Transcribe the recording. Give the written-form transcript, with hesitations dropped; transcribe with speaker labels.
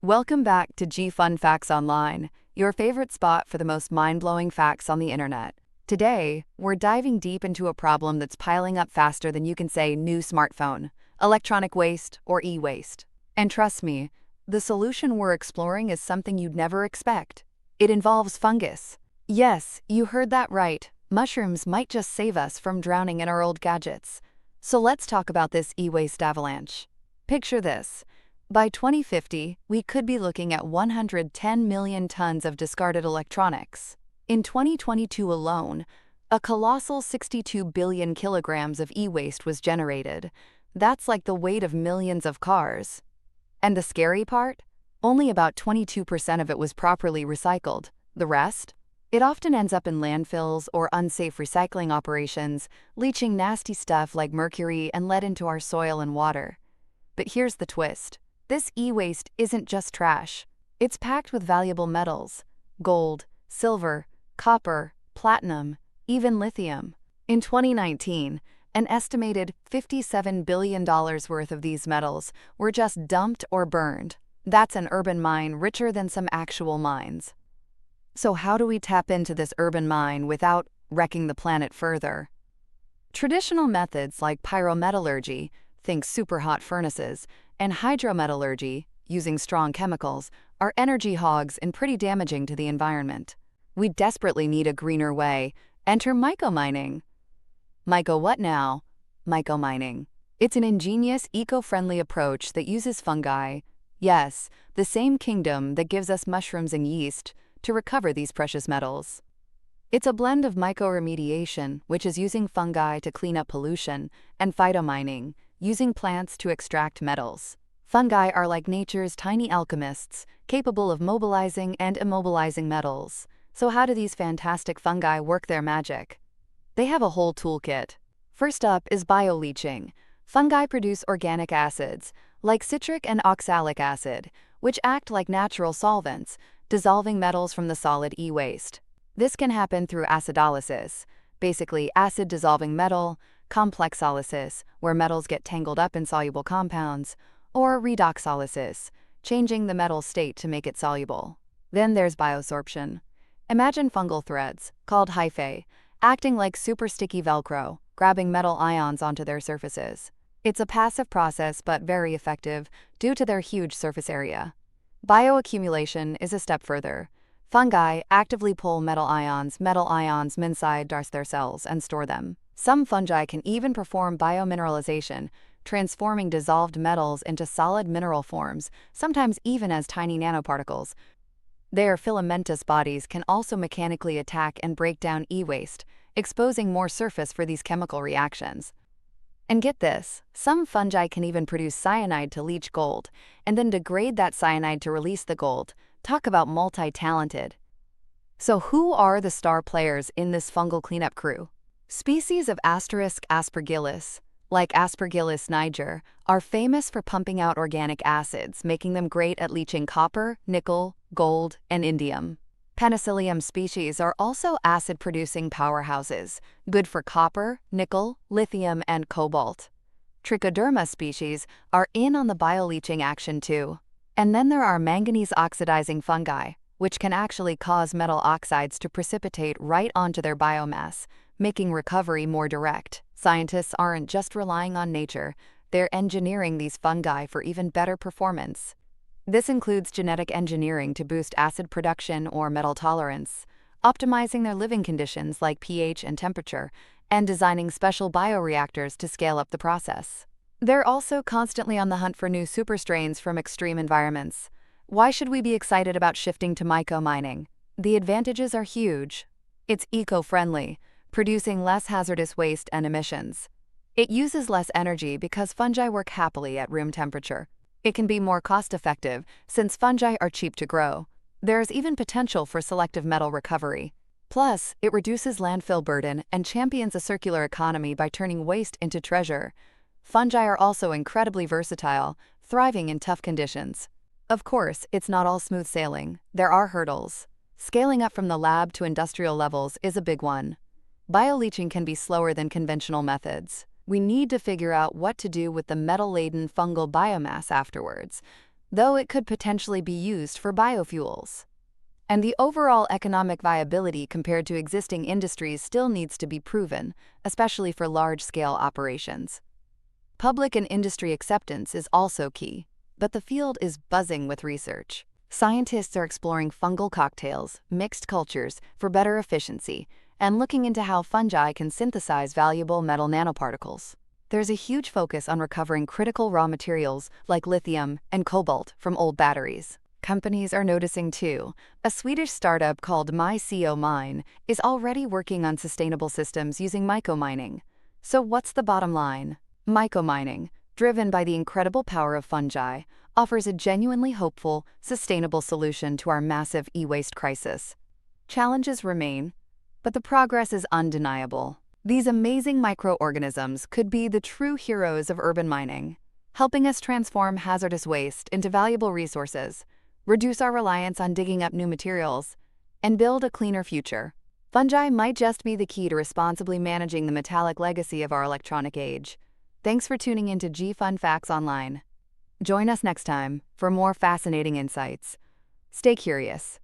Speaker 1: Welcome back to G Fun Facts Online, your favorite spot for the most mind-blowing facts on the internet. Today, we're diving deep into a problem that's piling up faster than you can say new smartphone, electronic waste, or e-waste. And trust me, the solution we're exploring is something you'd never expect. It involves fungus. Yes, you heard that right. Mushrooms might just save us from drowning in our old gadgets. So let's talk about this e-waste avalanche. Picture this. By 2050, we could be looking at 110 million tons of discarded electronics. In 2022 alone, a colossal 62 billion kilograms of e-waste was generated. That's like the weight of millions of cars. And the scary part? Only about 22% of it was properly recycled. The rest? It often ends up in landfills or unsafe recycling operations, leaching nasty stuff like mercury and lead into our soil and water. But here's the twist. This e-waste isn't just trash. It's packed with valuable metals: gold, silver, copper, platinum, even lithium. In 2019, an estimated $57 billion worth of these metals were just dumped or burned. That's an urban mine richer than some actual mines. So how do we tap into this urban mine without wrecking the planet further? Traditional methods like pyrometallurgy, think superhot furnaces, and hydrometallurgy, using strong chemicals, are energy hogs and pretty damaging to the environment. We desperately need a greener way. Enter myco-mining. Myco what now? Myco-mining. It's an ingenious, eco-friendly approach that uses fungi, yes, the same kingdom that gives us mushrooms and yeast, to recover these precious metals. It's a blend of mycoremediation, which is using fungi to clean up pollution, and phytomining, using plants to extract metals. Fungi are like nature's tiny alchemists, capable of mobilizing and immobilizing metals. So how do these fantastic fungi work their magic? They have a whole toolkit. First up is bioleaching. Fungi produce organic acids, like citric and oxalic acid, which act like natural solvents, dissolving metals from the solid e-waste. This can happen through acidolysis, basically acid-dissolving metal, complexolysis, where metals get tangled up in soluble compounds, or redoxolysis, changing the metal state to make it soluble. Then there's biosorption. Imagine fungal threads, called hyphae, acting like super sticky Velcro, grabbing metal ions onto their surfaces. It's a passive process but very effective due to their huge surface area. Bioaccumulation is a step further. Fungi actively pull metal ions inside their cells and store them. Some fungi can even perform biomineralization, transforming dissolved metals into solid mineral forms, sometimes even as tiny nanoparticles. Their filamentous bodies can also mechanically attack and break down e-waste, exposing more surface for these chemical reactions. And get this, some fungi can even produce cyanide to leach gold, and then degrade that cyanide to release the gold. Talk about multi-talented. So who are the star players in this fungal cleanup crew? Species of Aspergillus, like Aspergillus niger, are famous for pumping out organic acids, making them great at leaching copper, nickel, gold, and indium. Penicillium species are also acid-producing powerhouses, good for copper, nickel, lithium, and cobalt. Trichoderma species are in on the bioleaching action too. And then there are manganese-oxidizing fungi, which can actually cause metal oxides to precipitate right onto their biomass, making recovery more direct. Scientists aren't just relying on nature, they're engineering these fungi for even better performance. This includes genetic engineering to boost acid production or metal tolerance, optimizing their living conditions like pH and temperature, and designing special bioreactors to scale up the process. They're also constantly on the hunt for new superstrains from extreme environments. Why should we be excited about shifting to myco-mining? The advantages are huge. It's eco-friendly, producing less hazardous waste and emissions. It uses less energy because fungi work happily at room temperature. It can be more cost-effective since fungi are cheap to grow. There's even potential for selective metal recovery. Plus, it reduces landfill burden and champions a circular economy by turning waste into treasure. Fungi are also incredibly versatile, thriving in tough conditions. Of course, it's not all smooth sailing. There are hurdles. Scaling up from the lab to industrial levels is a big one. Bioleaching can be slower than conventional methods. We need to figure out what to do with the metal-laden fungal biomass afterwards. though it could potentially be used for biofuels. And the overall economic viability compared to existing industries still needs to be proven, especially for large-scale operations. Public and industry acceptance is also key, but the field is buzzing with research. Scientists are exploring fungal cocktails, mixed cultures for better efficiency, and looking into how fungi can synthesize valuable metal nanoparticles. There's a huge focus on recovering critical raw materials like lithium and cobalt from old batteries. Companies are noticing too. A Swedish startup called Myco-Mining is already working on sustainable systems using Myco-Mining. So what's the bottom line? Myco-Mining, driven by the incredible power of fungi, offers a genuinely hopeful, sustainable solution to our massive e-waste crisis. Challenges remain, but the progress is undeniable. These amazing microorganisms could be the true heroes of urban mining, helping us transform hazardous waste into valuable resources, reduce our reliance on digging up new materials, and build a cleaner future. Fungi might just be the key to responsibly managing the metallic legacy of our electronic age. Thanks for tuning into Fun Facts Online. Join us next time for more fascinating insights. Stay curious.